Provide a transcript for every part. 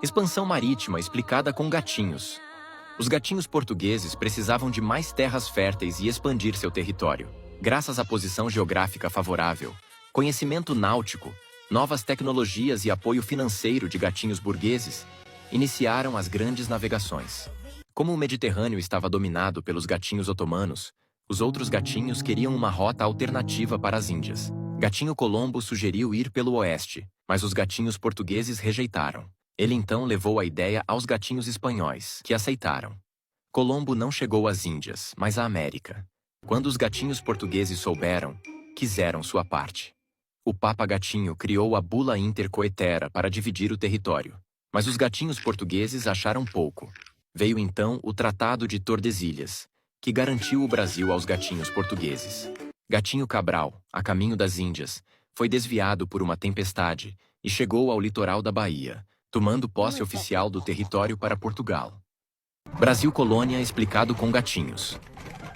Expansão marítima explicada com gatinhos. Os gatinhos portugueses precisavam de mais terras férteis e expandir seu território. Graças à posição geográfica favorável, conhecimento náutico, novas tecnologias e apoio financeiro de gatinhos burgueses, iniciaram as grandes navegações. Como o Mediterrâneo estava dominado pelos gatinhos otomanos, os outros gatinhos queriam uma rota alternativa para as Índias. Gatinho Colombo sugeriu ir pelo oeste, mas os gatinhos portugueses rejeitaram. Ele então levou a ideia aos gatinhos espanhóis, que aceitaram. Colombo não chegou às Índias, mas à América. Quando os gatinhos portugueses souberam, quiseram sua parte. O Papa Gatinho criou a Bula Intercoetera para dividir o território, mas os gatinhos portugueses acharam pouco. Veio então o Tratado de Tordesilhas, que garantiu o Brasil aos gatinhos portugueses. Gatinho Cabral, a caminho das Índias, foi desviado por uma tempestade e chegou ao litoral da Bahia, tomando posse oficial do território para Portugal. Brasil Colônia explicado com gatinhos.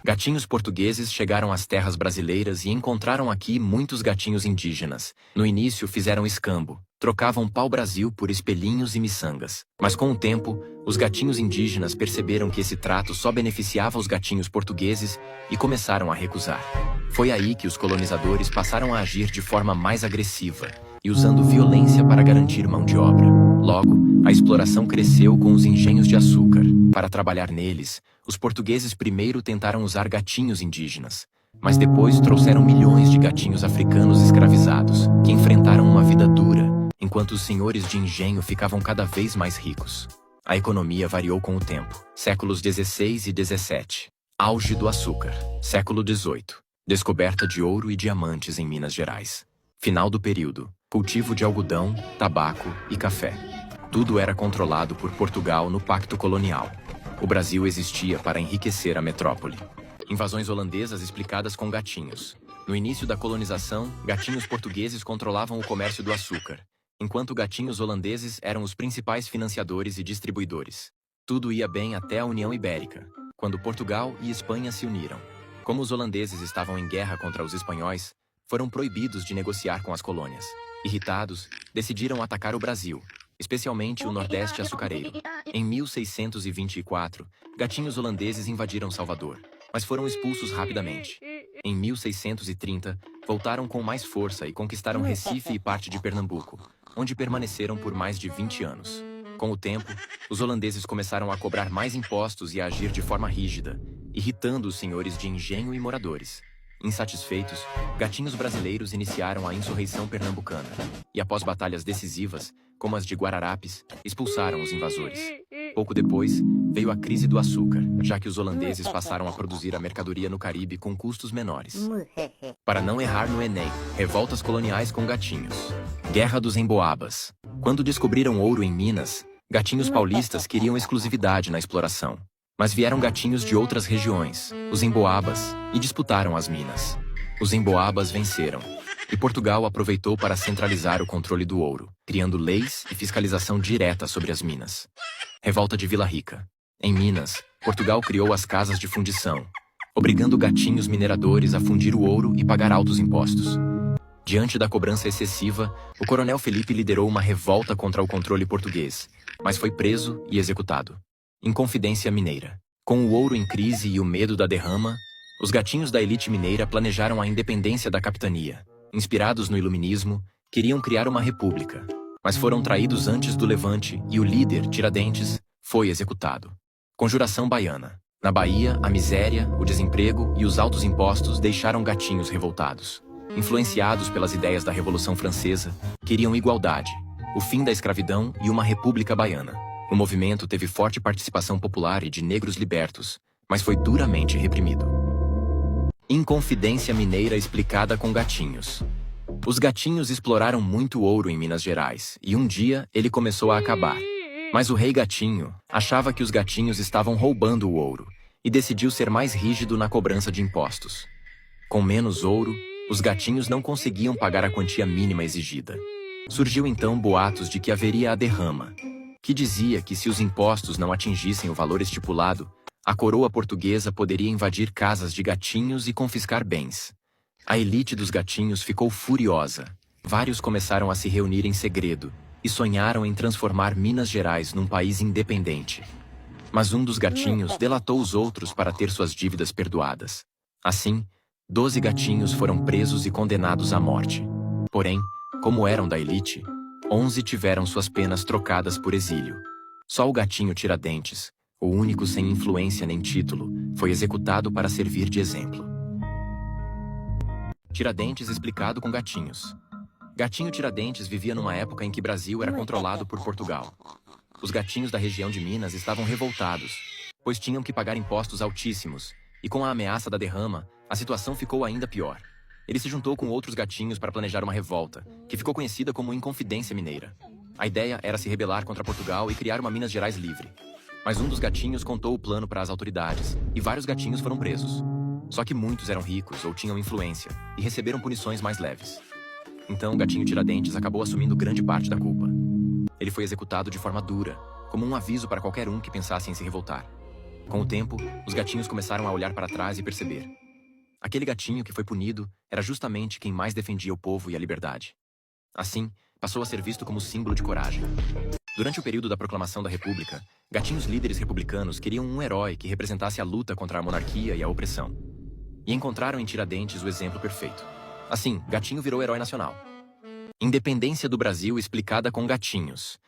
Gatinhos portugueses chegaram às terras brasileiras e encontraram aqui muitos gatinhos indígenas. No início fizeram escambo, trocavam pau-brasil por espelhinhos e miçangas. Mas com o tempo, os gatinhos indígenas perceberam que esse trato só beneficiava os gatinhos portugueses e começaram a recusar. Foi aí que os colonizadores passaram a agir de forma mais agressiva e usando violência para garantir mão de obra. Logo, a exploração cresceu com os engenhos de açúcar. Para trabalhar neles, os portugueses primeiro tentaram usar gatinhos indígenas, mas depois trouxeram milhões de gatinhos africanos escravizados, que enfrentaram uma vida dura, enquanto os senhores de engenho ficavam cada vez mais ricos. A economia variou com o tempo. Séculos XVI e XVII. Auge do açúcar. Século XVIII. Descoberta de ouro e diamantes em Minas Gerais. Final do período. Cultivo de algodão, tabaco e café. Tudo era controlado por Portugal no Pacto Colonial. O Brasil existia para enriquecer a metrópole. Invasões holandesas explicadas com gatinhos. No início da colonização, gatinhos portugueses controlavam o comércio do açúcar, enquanto gatinhos holandeses eram os principais financiadores e distribuidores. Tudo ia bem até a União Ibérica, quando Portugal e Espanha se uniram. Como os holandeses estavam em guerra contra os espanhóis, foram proibidos de negociar com as colônias. Irritados, decidiram atacar o Brasil, especialmente o Nordeste açucareiro. Em 1624, gatinhos holandeses invadiram Salvador, mas foram expulsos rapidamente. Em 1630, voltaram com mais força e conquistaram Recife e parte de Pernambuco, onde permaneceram por mais de 20 anos. Com o tempo, os holandeses começaram a cobrar mais impostos e a agir de forma rígida, irritando os senhores de engenho e moradores. Insatisfeitos, gatinhos brasileiros iniciaram a insurreição pernambucana e, após batalhas decisivas, como as de Guararapes, expulsaram os invasores. Pouco depois, veio a crise do açúcar, já que os holandeses passaram a produzir a mercadoria no Caribe com custos menores. Para não errar no Enem, revoltas coloniais com gatinhos. Guerra dos Emboabas. Quando descobriram ouro em Minas, gatinhos paulistas queriam exclusividade na exploração. Mas vieram gatinhos de outras regiões, os Emboabas, e disputaram as minas. Os Emboabas venceram, e Portugal aproveitou para centralizar o controle do ouro, criando leis e fiscalização direta sobre as minas. Revolta de Vila Rica. Em Minas, Portugal criou as casas de fundição, obrigando gatinhos mineradores a fundir o ouro e pagar altos impostos. Diante da cobrança excessiva, o coronel Felipe liderou uma revolta contra o controle português, mas foi preso e executado. Inconfidência mineira. Com o ouro em crise e o medo da derrama, os gatinhos da elite mineira planejaram a independência da capitania. Inspirados no iluminismo, queriam criar uma república, mas foram traídos antes do levante e o líder, Tiradentes, foi executado. Conjuração baiana. Na Bahia, a miséria, o desemprego e os altos impostos deixaram gatinhos revoltados. Influenciados pelas ideias da Revolução Francesa, queriam igualdade, o fim da escravidão e uma república baiana. O movimento teve forte participação popular e de negros libertos, mas foi duramente reprimido. Inconfidência mineira explicada com gatinhos. Os gatinhos exploraram muito ouro em Minas Gerais, e um dia ele começou a acabar. Mas o rei Gatinho achava que os gatinhos estavam roubando o ouro, e decidiu ser mais rígido na cobrança de impostos. Com menos ouro, os gatinhos não conseguiam pagar a quantia mínima exigida. Surgiu então boatos de que haveria a derrama, que dizia que se os impostos não atingissem o valor estipulado, a coroa portuguesa poderia invadir casas de gatinhos e confiscar bens. A elite dos gatinhos ficou furiosa. Vários começaram a se reunir em segredo, e sonharam em transformar Minas Gerais num país independente. Mas um dos gatinhos delatou os outros para ter suas dívidas perdoadas. Assim, 12 gatinhos foram presos e condenados à morte. Porém, como eram da elite, 11 tiveram suas penas trocadas por exílio. Só o gatinho Tiradentes, o único sem influência nem título, foi executado para servir de exemplo. Tiradentes explicado com gatinhos. Gatinho Tiradentes vivia numa época em que Brasil era controlado por Portugal. Os gatinhos da região de Minas estavam revoltados, pois tinham que pagar impostos altíssimos, e com a ameaça da derrama, a situação ficou ainda pior. Ele se juntou com outros gatinhos para planejar uma revolta, que ficou conhecida como Inconfidência Mineira. A ideia era se rebelar contra Portugal e criar uma Minas Gerais livre. Mas um dos gatinhos contou o plano para as autoridades, e vários gatinhos foram presos. Só que muitos eram ricos ou tinham influência, e receberam punições mais leves. Então, o gatinho Tiradentes acabou assumindo grande parte da culpa. Ele foi executado de forma dura, como um aviso para qualquer um que pensasse em se revoltar. Com o tempo, os gatinhos começaram a olhar para trás e perceber. Aquele gatinho que foi punido era justamente quem mais defendia o povo e a liberdade. Assim, passou a ser visto como símbolo de coragem. Durante o período da proclamação da República, gatinhos líderes republicanos queriam um herói que representasse a luta contra a monarquia e a opressão. E encontraram em Tiradentes o exemplo perfeito. Assim, Gatinho virou herói nacional. Independência do Brasil explicada com gatinhos.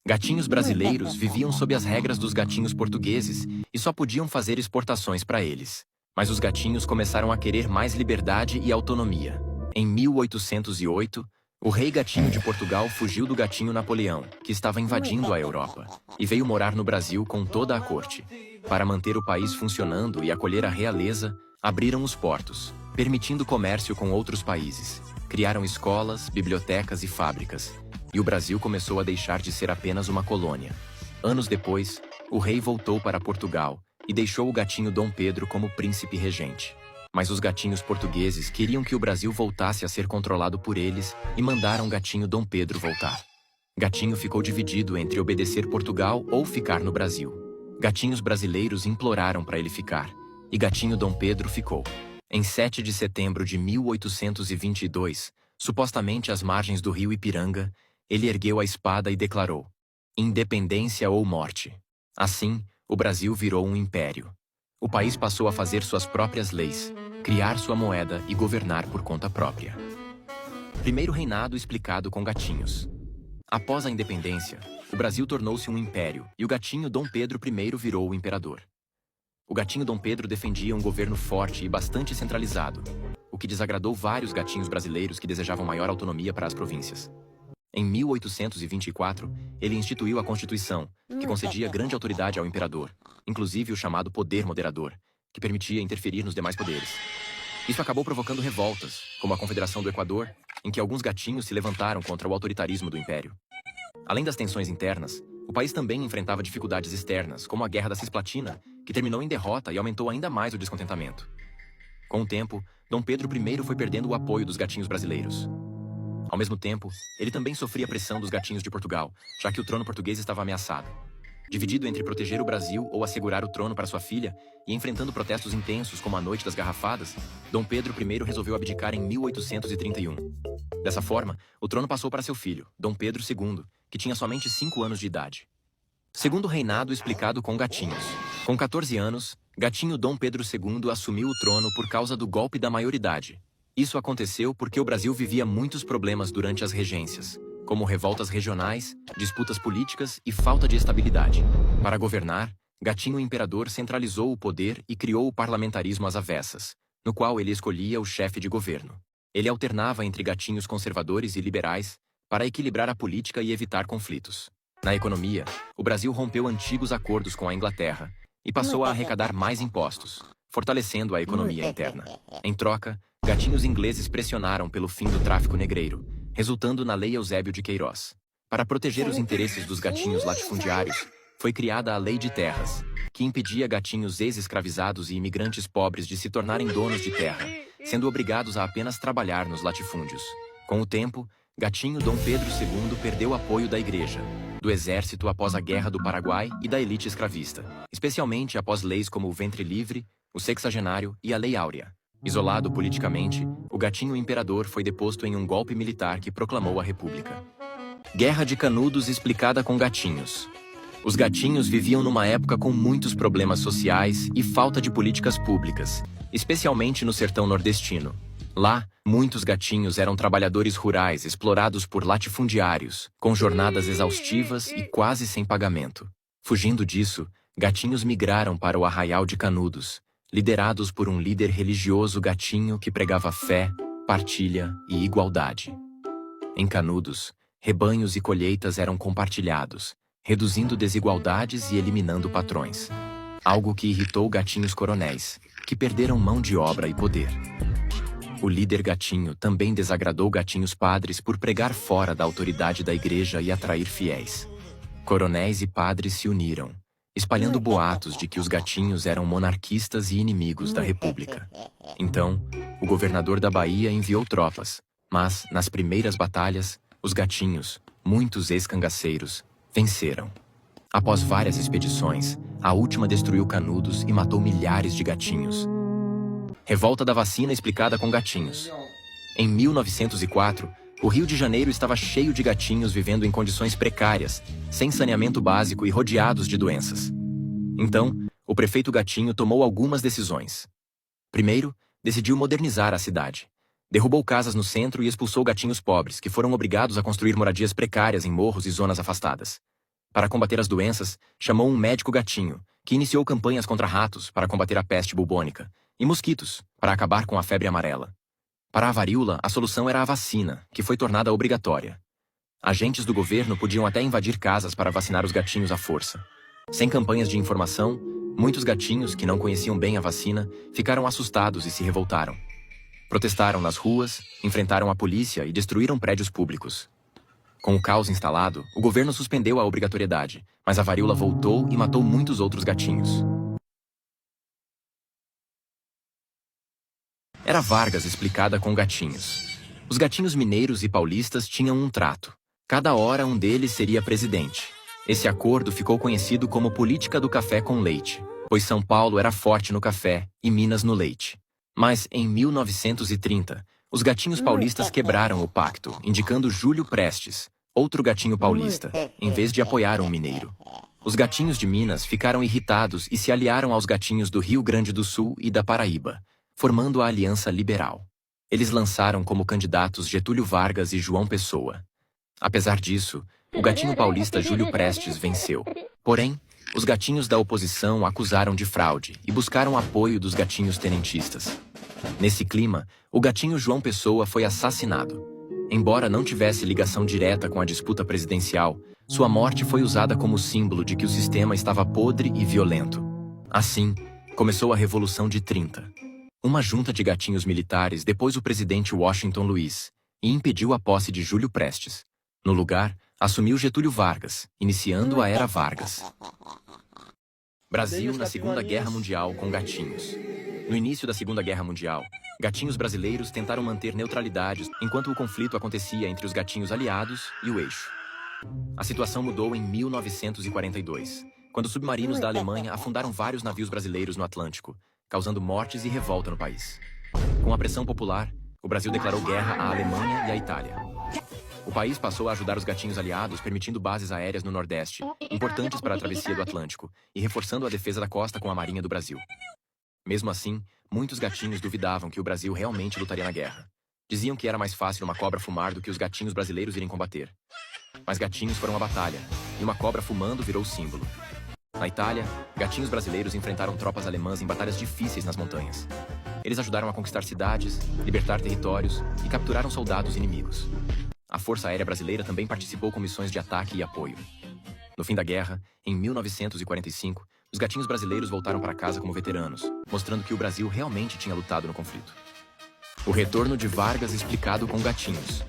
Gatinhos brasileiros viviam sob as regras dos gatinhos portugueses e só podiam fazer exportações para eles. Mas os gatinhos começaram a querer mais liberdade e autonomia. Em 1808, o rei Gatinho de Portugal fugiu do gatinho Napoleão, que estava invadindo a Europa, e veio morar no Brasil com toda a corte. Para manter o país funcionando e acolher a realeza, abriram os portos, permitindo comércio com outros países. Criaram escolas, bibliotecas e fábricas, e o Brasil começou a deixar de ser apenas uma colônia. Anos depois, o rei voltou para Portugal e deixou o gatinho Dom Pedro como príncipe regente. Mas os gatinhos portugueses queriam que o Brasil voltasse a ser controlado por eles e mandaram Gatinho Dom Pedro voltar. Gatinho ficou dividido entre obedecer Portugal ou ficar no Brasil. Gatinhos brasileiros imploraram para ele ficar, e Gatinho Dom Pedro ficou. Em 7 de setembro de 1822, supostamente às margens do rio Ipiranga, ele ergueu a espada e declarou: independência ou morte. Assim, o Brasil virou um império. O país passou a fazer suas próprias leis, criar sua moeda e governar por conta própria. Primeiro reinado explicado com gatinhos. Após a independência, o Brasil tornou-se um império e o gatinho Dom Pedro I virou o imperador. O gatinho Dom Pedro defendia um governo forte e bastante centralizado, o que desagradou vários gatinhos brasileiros que desejavam maior autonomia para as províncias. Em 1824, ele instituiu a Constituição, que concedia grande autoridade ao imperador, inclusive o chamado poder moderador, que permitia interferir nos demais poderes. Isso acabou provocando revoltas, como a Confederação do Equador, em que alguns gatinhos se levantaram contra o autoritarismo do império. Além das tensões internas, o país também enfrentava dificuldades externas, como a Guerra da Cisplatina, que terminou em derrota e aumentou ainda mais o descontentamento. Com o tempo, Dom Pedro I foi perdendo o apoio dos gatinhos brasileiros. Ao mesmo tempo, ele também sofria pressão dos gatinhos de Portugal, já que o trono português estava ameaçado. Dividido entre proteger o Brasil ou assegurar o trono para sua filha, e enfrentando protestos intensos como a Noite das Garrafadas, Dom Pedro I resolveu abdicar em 1831. Dessa forma, o trono passou para seu filho, Dom Pedro II, que tinha somente 5 anos de idade. Segundo reinado explicado com gatinhos. Com 14 anos, Gatinho Dom Pedro II assumiu o trono por causa do golpe da maioridade. Isso aconteceu porque o Brasil vivia muitos problemas durante as regências, como revoltas regionais, disputas políticas e falta de estabilidade. Para governar, Gatinho Imperador centralizou o poder e criou o parlamentarismo às avessas, no qual ele escolhia o chefe de governo. Ele alternava entre gatinhos conservadores e liberais para equilibrar a política e evitar conflitos. Na economia, o Brasil rompeu antigos acordos com a Inglaterra e passou a arrecadar mais impostos, fortalecendo a economia interna. Em troca, gatinhos ingleses pressionaram pelo fim do tráfico negreiro, resultando na Lei Eusébio de Queiroz. Para proteger os interesses dos gatinhos latifundiários, foi criada a Lei de Terras, que impedia gatinhos ex-escravizados e imigrantes pobres de se tornarem donos de terra, sendo obrigados a apenas trabalhar nos latifúndios. Com o tempo, Gatinho Dom Pedro II perdeu o apoio da Igreja, do Exército após a Guerra do Paraguai e da elite escravista, especialmente após leis como o Ventre Livre, o Sexagenário e a Lei Áurea. Isolado politicamente, o Gatinho Imperador foi deposto em um golpe militar que proclamou a República. Guerra de Canudos explicada com gatinhos. Os gatinhos viviam numa época com muitos problemas sociais e falta de políticas públicas, especialmente no sertão nordestino. Lá, muitos gatinhos eram trabalhadores rurais explorados por latifundiários, com jornadas exaustivas e quase sem pagamento. Fugindo disso, gatinhos migraram para o Arraial de Canudos, liderados por um líder religioso gatinho que pregava fé, partilha e igualdade. Em Canudos, rebanhos e colheitas eram compartilhados, reduzindo desigualdades e eliminando patrões. Algo que irritou gatinhos coronéis, que perderam mão de obra e poder. O líder gatinho também desagradou gatinhos padres por pregar fora da autoridade da igreja e atrair fiéis. Coronéis e padres se uniram, espalhando boatos de que os gatinhos eram monarquistas e inimigos da república. Então, o governador da Bahia enviou tropas, mas, nas primeiras batalhas, os gatinhos, muitos ex-cangaceiros, venceram. Após várias expedições, a última destruiu Canudos e matou milhares de gatinhos. Revolta da vacina explicada com gatinhos. Em 1904, o Rio de Janeiro estava cheio de gatinhos vivendo em condições precárias, sem saneamento básico e rodeados de doenças. Então, o prefeito Gatinho tomou algumas decisões. Primeiro, decidiu modernizar a cidade. Derrubou casas no centro e expulsou gatinhos pobres, que foram obrigados a construir moradias precárias em morros e zonas afastadas. Para combater as doenças, chamou um médico gatinho, que iniciou campanhas contra ratos para combater a peste bubônica, e mosquitos, para acabar com a febre amarela. Para a varíola, a solução era a vacina, que foi tornada obrigatória. Agentes do governo podiam até invadir casas para vacinar os gatinhos à força. Sem campanhas de informação, muitos gatinhos, que não conheciam bem a vacina, ficaram assustados e se revoltaram. Protestaram nas ruas, enfrentaram a polícia e destruíram prédios públicos. Com o caos instalado, o governo suspendeu a obrigatoriedade, mas a varíola voltou e matou muitos outros gatinhos. Era Vargas explicada com gatinhos. Os gatinhos mineiros e paulistas tinham um trato. Cada hora um deles seria presidente. Esse acordo ficou conhecido como política do café com leite, pois São Paulo era forte no café e Minas no leite. Mas, em 1930, os gatinhos paulistas quebraram o pacto, indicando Júlio Prestes, outro gatinho paulista, em vez de apoiar um mineiro. Os gatinhos de Minas ficaram irritados e se aliaram aos gatinhos do Rio Grande do Sul e da Paraíba, formando a Aliança Liberal. Eles lançaram como candidatos Getúlio Vargas e João Pessoa. Apesar disso, o gatinho paulista Júlio Prestes venceu. Porém, os gatinhos da oposição acusaram de fraude e buscaram apoio dos gatinhos tenentistas. Nesse clima, o gatinho João Pessoa foi assassinado. Embora não tivesse ligação direta com a disputa presidencial, sua morte foi usada como símbolo de que o sistema estava podre e violento. Assim, começou a Revolução de 30. Uma junta de gatinhos militares depôs o presidente Washington Luiz e impediu a posse de Júlio Prestes. No lugar, assumiu Getúlio Vargas, iniciando a Era Vargas. Brasil na Segunda Guerra Mundial com gatinhos. No início da Segunda Guerra Mundial, gatinhos brasileiros tentaram manter neutralidade enquanto o conflito acontecia entre os gatinhos aliados e o eixo. A situação mudou em 1942, quando submarinos da Alemanha afundaram vários navios brasileiros no Atlântico, causando mortes e revolta no país. Com a pressão popular, o Brasil declarou guerra à Alemanha e à Itália. O país passou a ajudar os gatinhos aliados, permitindo bases aéreas no Nordeste, importantes para a travessia do Atlântico, e reforçando a defesa da costa com a Marinha do Brasil. Mesmo assim, muitos gatinhos duvidavam que o Brasil realmente lutaria na guerra. Diziam que era mais fácil uma cobra fumar do que os gatinhos brasileiros irem combater. Mas gatinhos foram à batalha, e uma cobra fumando virou símbolo. Na Itália, gatinhos brasileiros enfrentaram tropas alemãs em batalhas difíceis nas montanhas. Eles ajudaram a conquistar cidades, libertar territórios e capturaram soldados inimigos. A Força Aérea Brasileira também participou com missões de ataque e apoio. No fim da guerra, em 1945, os gatinhos brasileiros voltaram para casa como veteranos, mostrando que o Brasil realmente tinha lutado no conflito. O retorno de Vargas explicado com gatinhos.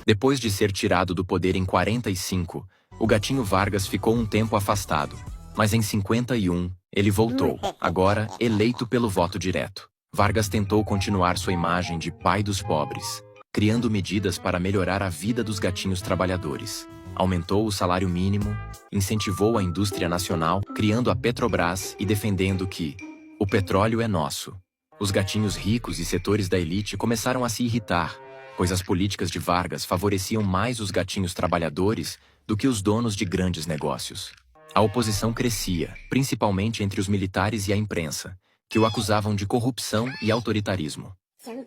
Depois de ser tirado do poder em 45, o gatinho Vargas ficou um tempo afastado. Mas em 51, ele voltou, agora eleito pelo voto direto. Vargas tentou continuar sua imagem de pai dos pobres, criando medidas para melhorar a vida dos gatinhos trabalhadores. Aumentou o salário mínimo, incentivou a indústria nacional, criando a Petrobras e defendendo que o petróleo é nosso. Os gatinhos ricos e setores da elite começaram a se irritar, pois as políticas de Vargas favoreciam mais os gatinhos trabalhadores do que os donos de grandes negócios. A oposição crescia, principalmente entre os militares e a imprensa, que o acusavam de corrupção e autoritarismo.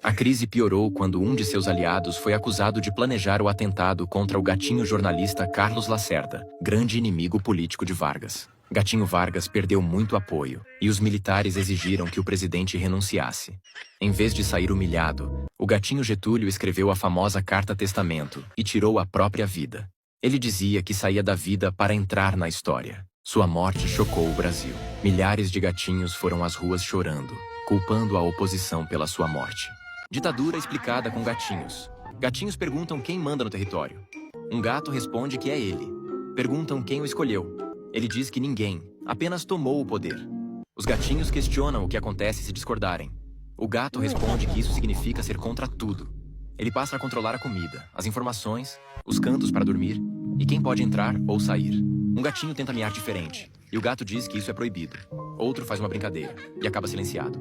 A crise piorou quando um de seus aliados foi acusado de planejar o atentado contra o gatinho jornalista Carlos Lacerda, grande inimigo político de Vargas. Gatinho Vargas perdeu muito apoio, e os militares exigiram que o presidente renunciasse. Em vez de sair humilhado, o gatinho Getúlio escreveu a famosa Carta Testamento e tirou a própria vida. Ele dizia que saía da vida para entrar na história. Sua morte chocou o Brasil. Milhares de gatinhos foram às ruas chorando, culpando a oposição pela sua morte. Ditadura explicada com gatinhos. Gatinhos perguntam quem manda no território. Um gato responde que é ele. Perguntam quem o escolheu. Ele diz que ninguém, apenas tomou o poder. Os gatinhos questionam o que acontece se discordarem. O gato responde que isso significa ser contra tudo. Ele passa a controlar a comida, as informações, os cantos para dormir e quem pode entrar ou sair. Um gatinho tenta miar diferente, e o gato diz que isso é proibido. Outro faz uma brincadeira e acaba silenciado.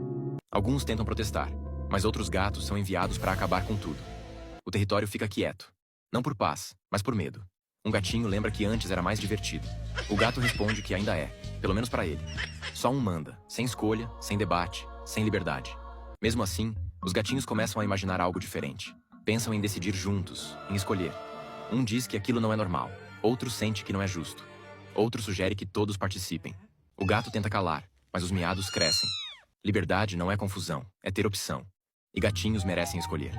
Alguns tentam protestar, mas outros gatos são enviados para acabar com tudo. O território fica quieto, não por paz, mas por medo. Um gatinho lembra que antes era mais divertido. O gato responde que ainda é, pelo menos para ele. Só um manda, sem escolha, sem debate, sem liberdade. Mesmo assim, os gatinhos começam a imaginar algo diferente. Pensam em decidir juntos, em escolher. Um diz que aquilo não é normal, outro sente que não é justo. Outro sugere que todos participem. O gato tenta calar, mas os miados crescem. Liberdade não é confusão, é ter opção. E gatinhos merecem escolher.